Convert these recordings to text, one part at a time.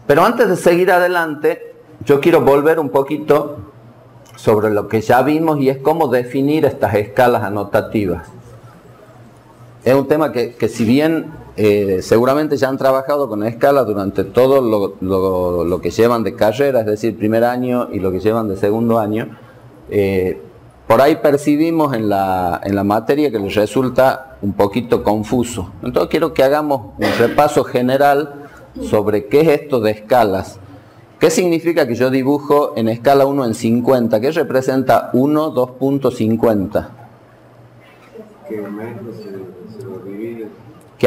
Pero antes de seguir adelante, yo quiero volver un poquito sobre lo que ya vimos y es cómo definir estas escalas anotativas. Es un tema que si bien seguramente ya han trabajado con escalas durante todo lo que llevan de carrera, es decir, primer año y lo que llevan de segundo año, por ahí percibimos en la materia que les resulta un poquito confuso. Entonces quiero que hagamos un repaso general sobre qué es esto de escalas. ¿Qué significa que yo dibujo en escala 1 en 50? ¿Qué representa 1, 2.50? Que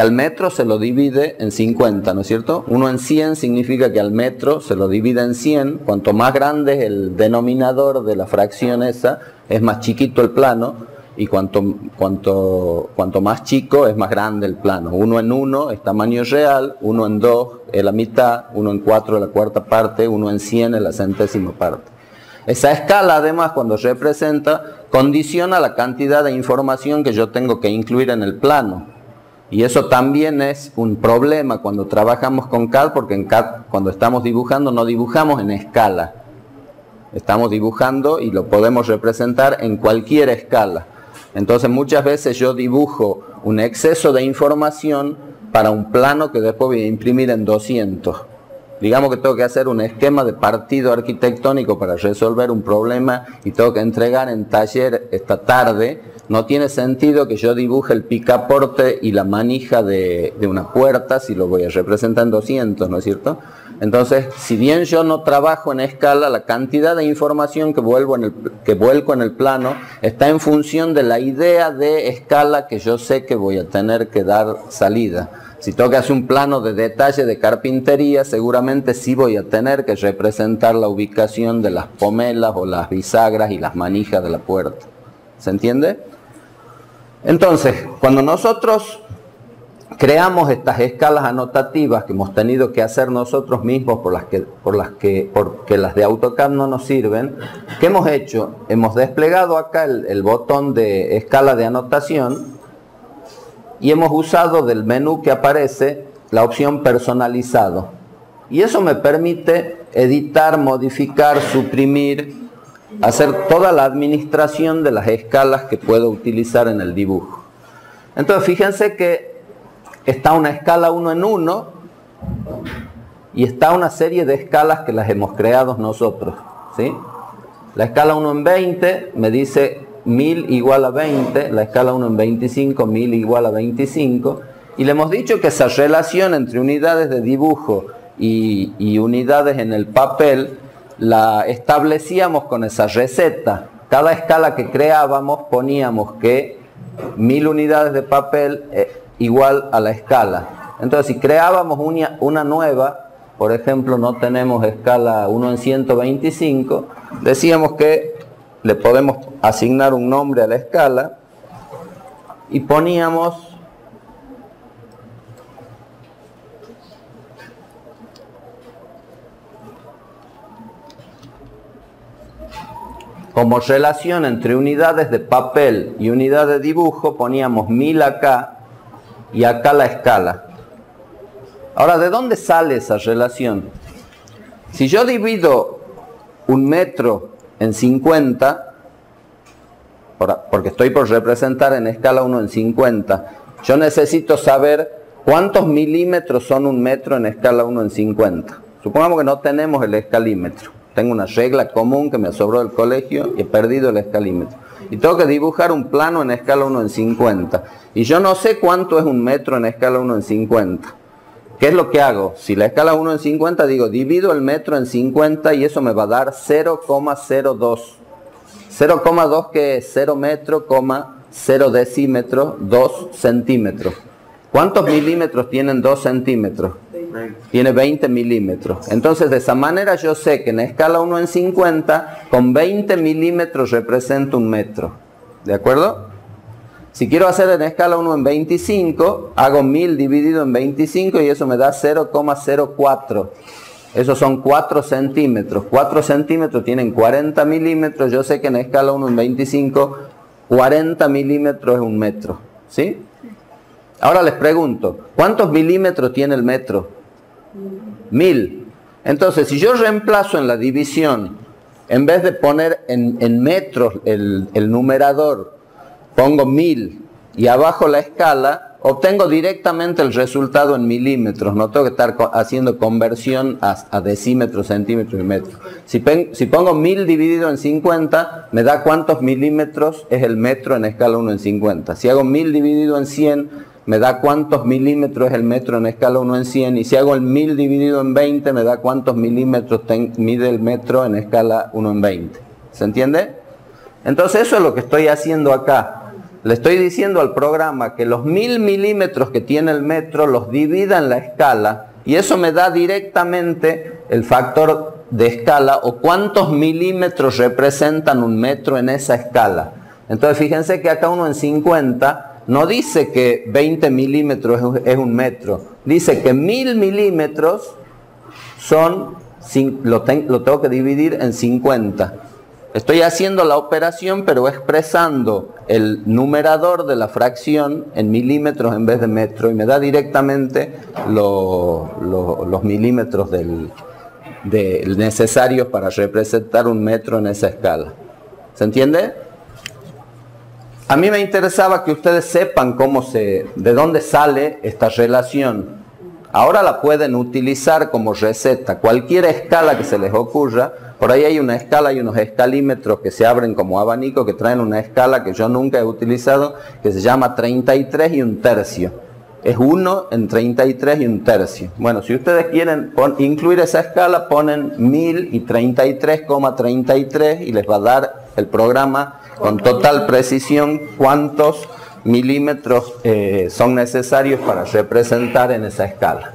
al metro se lo divide en 50, ¿no es cierto? 1 en 100 significa que al metro se lo divide en 100. Cuanto más grande es el denominador de la fracción esa, es más chiquito el plano. Y cuanto más chico es más grande el plano. 1 en 1 es tamaño real, 1 en 2 es la mitad, 1 en 4 es la cuarta parte, 1 en 100 es la centésima parte. Esa escala además cuando representa condiciona la cantidad de información que yo tengo que incluir en el plano. Y eso también es un problema cuando trabajamos con CAD, porque en CAD cuando estamos dibujando no dibujamos en escala. Estamos dibujando y lo podemos representar en cualquier escala. Entonces muchas veces yo dibujo un exceso de información para un plano que después voy a imprimir en 200. Digamos que tengo que hacer un esquema de partido arquitectónico para resolver un problema y tengo que entregar en taller esta tarde. No tiene sentido que yo dibuje el picaporte y la manija de una puerta si lo voy a representar en 200, ¿no es cierto? Entonces, si bien yo no trabajo en escala, la cantidad de información que vuelco en el plano está en función de la idea de escala que yo sé que voy a tener que dar salida. Si tengo que hacer un plano de detalle de carpintería, seguramente sí voy a tener que representar la ubicación de las pomelas o las bisagras y las manijas de la puerta. ¿Se entiende? Entonces, cuando nosotros creamos estas escalas anotativas que hemos tenido que hacer nosotros mismos porque las de AutoCAD no nos sirven, ¿qué hemos hecho? Hemos desplegado acá el botón de escala de anotación y hemos usado del menú que aparece la opción personalizado. Y eso me permite editar, modificar, suprimir, hacer toda la administración de las escalas que puedo utilizar en el dibujo. Entonces fíjense que está una escala 1 en 1 y está una serie de escalas que las hemos creado nosotros, ¿sí? La escala 1 en 20 me dice 1000 igual a 20, la escala 1 en 25, 1000 igual a 25, y le hemos dicho que esa relación entre unidades de dibujo y unidades en el papel la establecíamos con esa receta. Cada escala que creábamos poníamos que 1000 unidades de papel igual a la escala. Entonces si creábamos una nueva, por ejemplo no tenemos escala 1 en 125, decíamos que le podemos asignar un nombre a la escala y poníamos como relación entre unidades de papel y unidades de dibujo, poníamos 1000 acá y acá la escala. Ahora, ¿de dónde sale esa relación? Si yo divido un metro en 50, porque estoy por representar en escala 1 en 50, yo necesito saber cuántos milímetros son un metro en escala 1 en 50. Supongamos que no tenemos el escalímetro. Tengo una regla común que me sobró del colegio y he perdido el escalímetro. Y tengo que dibujar un plano en escala 1 en 50. Y yo no sé cuánto es un metro en escala 1 en 50. ¿Qué es lo que hago? Si la escala 1 en 50, digo, divido el metro en 50 y eso me va a dar 0,02. 0,2 que es 0 metro, 0 decímetro, 2 centímetros. ¿Cuántos milímetros tienen 2 centímetros? Tiene 20 milímetros. Entonces de esa manera yo sé que en escala 1 en 50, con 20 milímetros representa un metro. ¿De acuerdo? Si quiero hacer en escala 1 en 25, hago 1000 dividido en 25 y eso me da 0,04. Esos son 4 centímetros. 4 centímetros tienen 40 milímetros. Yo sé que en escala 1 en 25, 40 milímetros es un metro. ¿Sí? Ahora les pregunto, ¿cuántos milímetros tiene el metro? 1000. Entonces, si yo reemplazo en la división, en vez de poner en metros el numerador, pongo 1000 y abajo la escala, obtengo directamente el resultado en milímetros. No tengo que estar haciendo conversión a decímetros, centímetros y metros. Si pongo 1000 dividido en 50, me da cuántos milímetros es el metro en escala 1 en 50. Si hago 1000 dividido en 100, me da cuántos milímetros es el metro en escala 1 en 100. Y si hago el 1000 dividido en 20, me da cuántos milímetros mide el metro en escala 1 en 20. ¿Se entiende? Entonces eso es lo que estoy haciendo acá. Le estoy diciendo al programa que los 1000 milímetros que tiene el metro los divida en la escala, y eso me da directamente el factor de escala o cuántos milímetros representan un metro en esa escala. Entonces fíjense que acá 1 en 50 no dice que 20 milímetros es un metro, dice que 1000 milímetros lo tengo que dividir en 50. Estoy haciendo la operación, pero expresando el numerador de la fracción en milímetros en vez de metro, y me da directamente los milímetros necesarios para representar un metro en esa escala. ¿Se entiende? A mí me interesaba que ustedes sepan de dónde sale esta relación. Ahora la pueden utilizar como receta. Cualquier escala que se les ocurra. Por ahí hay una escala y unos escalímetros que se abren como abanico, que traen una escala que yo nunca he utilizado, que se llama 33 y un tercio. Es 1 en 33 y un tercio. Bueno, si ustedes quieren incluir esa escala, ponen 1000 y 33,33 y les va a dar el programa con total precisión cuántos milímetros son necesarios para representar en esa escala.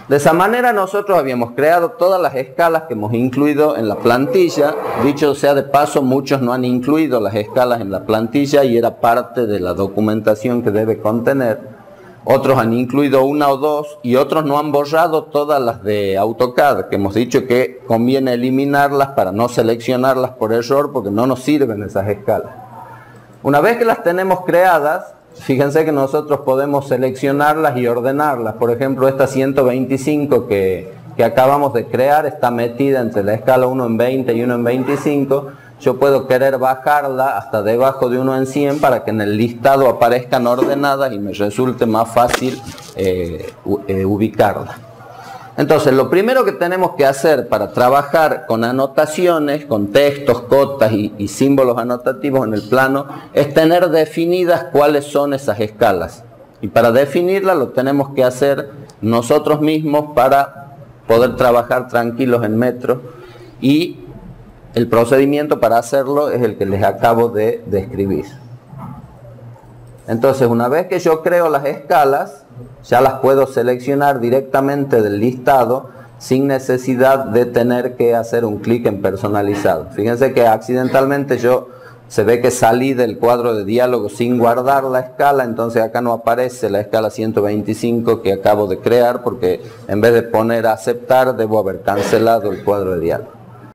De esa manera nosotros habíamos creado todas las escalas que hemos incluido en la plantilla. Dicho sea de paso, muchos no han incluido las escalas en la plantilla y era parte de la documentación que debe contener. Otros han incluido una o dos y otros no han borrado todas las de AutoCAD, que hemos dicho que conviene eliminarlas para no seleccionarlas por error porque no nos sirven esas escalas. Una vez que las tenemos creadas, fíjense que nosotros podemos seleccionarlas y ordenarlas. Por ejemplo, esta 125 que acabamos de crear está metida entre la escala 1 en 20 y 1 en 25. Yo puedo querer bajarla hasta debajo de 1 en 100 para que en el listado aparezcan ordenadas y me resulte más fácil ubicarla. Entonces, lo primero que tenemos que hacer para trabajar con anotaciones, con textos, cotas y símbolos anotativos en el plano, es tener definidas cuáles son esas escalas. Y para definirlas lo tenemos que hacer nosotros mismos para poder trabajar tranquilos en metros. Y el procedimiento para hacerlo es el que les acabo de describir. Entonces, una vez que yo creo las escalas, ya las puedo seleccionar directamente del listado sin necesidad de tener que hacer un clic en personalizado. Fíjense que accidentalmente se ve que salí del cuadro de diálogo sin guardar la escala, entonces acá no aparece la escala 125 que acabo de crear porque en vez de poner aceptar debo haber cancelado el cuadro de diálogo.